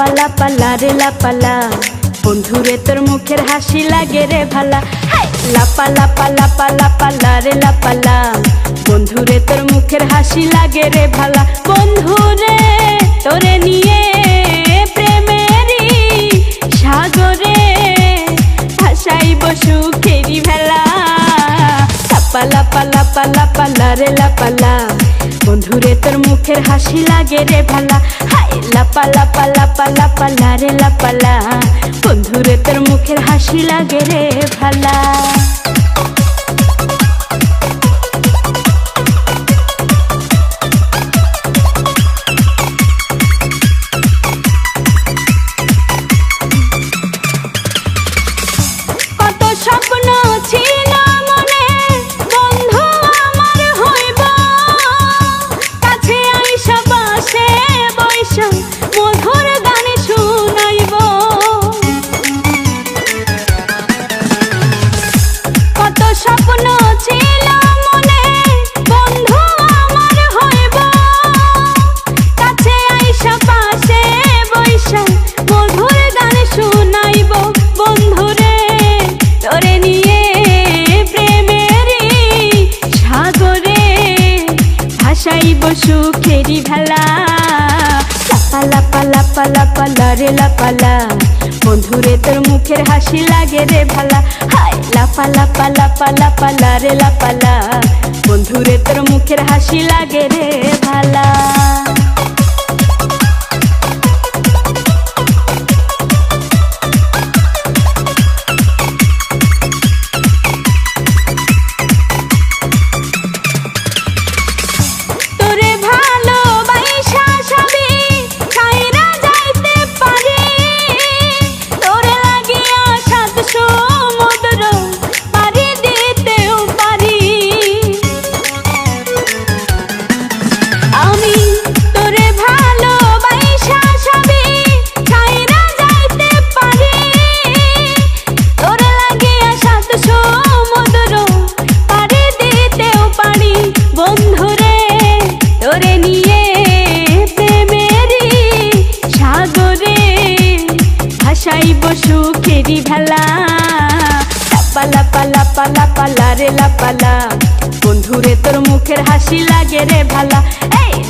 লাপা লারে লাপালা, বন্ধুরে তোর মুখের হাসি লাগে রে ভালা। লাপা লাপা লারে লাপালা, বন্ধুরে তোর মুখের হাসি লাগে রে ভালা। বন্ধুরে তোরে নিয়ে প্রেমেরই সাগরে ভাসাইব সুখেরই ভেলা। লাপা লাপা লারে লাপালা, বন্ধুরে তোর মুখের হাসি লাগে রে ভালা। লাপা লাপা লারে লাপালা, বন্ধুরে তোর মুখের হাসি লাগে রে ভালা। কত স্বপ্ন ছিল মনে, বন্ধু আমার হইব, কাছে আইসা পাশে বৈশা মধুর গান শুনাইব। কত স্বপ্ন ছিল মনে, বন্ধু আমার হইব, কাছে আইসা পাশে বৈশা মধুর গান শুনাইব। বন্ধুরে তোরে নিয়ে প্রেমেরই সাগরে ভাসাইব সুখেরই ভেলা। লাপা লারে লাপালা, বন্ধুরে তোর মুখের হাসি লাগে রে ভালা। লাপা লাপা লারে লাপালা, বন্ধুরে তোর মুখের হাসি লাগে রে ভালা। ভাসাইব সুখেরই ভেলা। লাপা লাপা লারে লাপালা, বন্ধুরে তোর মুখের হাসি লাগে রে ভালা।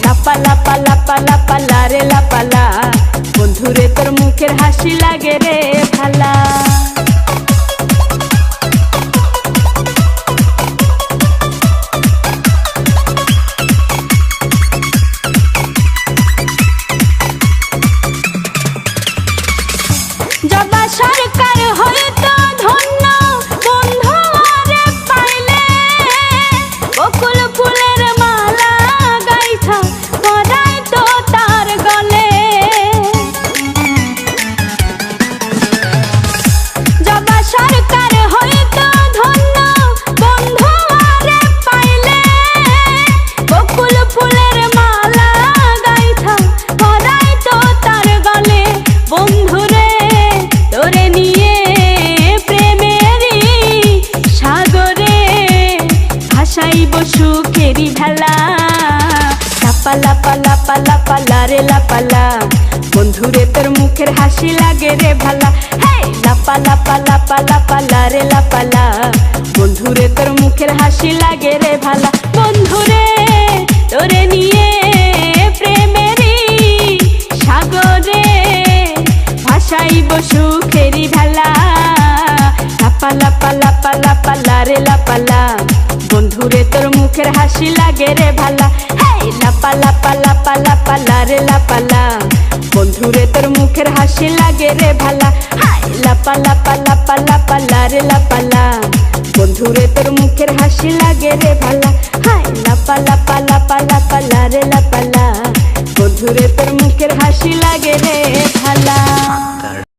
লাপা লাপা লারে লাপালা, বন্ধুরে তোর মুখের হাসি লাগে রে ভালা। জবা সরকার হয়তো ধন্য, বন্ধু আরে পাইলে, বকুল ফুলের মালা গাইথা পরাই তো তার গলে। জবা সরকার হয়তো ধন্য, বন্ধু আরে পাইলে, বকুল ফুলের মালা গাইথা পরাই তো তার গলে। বন্ধুরে তোরে নিয়ে প্রেমেরই সাগরে ভাসাইব সুখেরই ভেলা। লাপা লারে লাপালা, বন্ধুরে তোর মুখের হাসি লাগে রে ভালা। লাপা লাপা লারে লাপালা, বন্ধুরে তোর মুখের হাসি লাগে রে ভালা। বন্ধুরে তোরে নিয়ে প্রেমেরই সাগরে ভাসাইব সুখেরই ভেলা। লাপা লাপা লারে লাপালা, বন্ধুরে তোর মুখের হাসি লাগে রে ভালা। লাপা লাপা লারে লাপালা, বন্ধুরে তোর মুখের হাসি লাগে রে ভালা। লাপা লাপা লারে লাপালা, বন্ধুরে তোর মুখের হাসি লাগে রে ভালা। লাপা লাপা লারে লাপালা, বন্ধুরে তোর মুখের হাসি লাগে রে ভালা।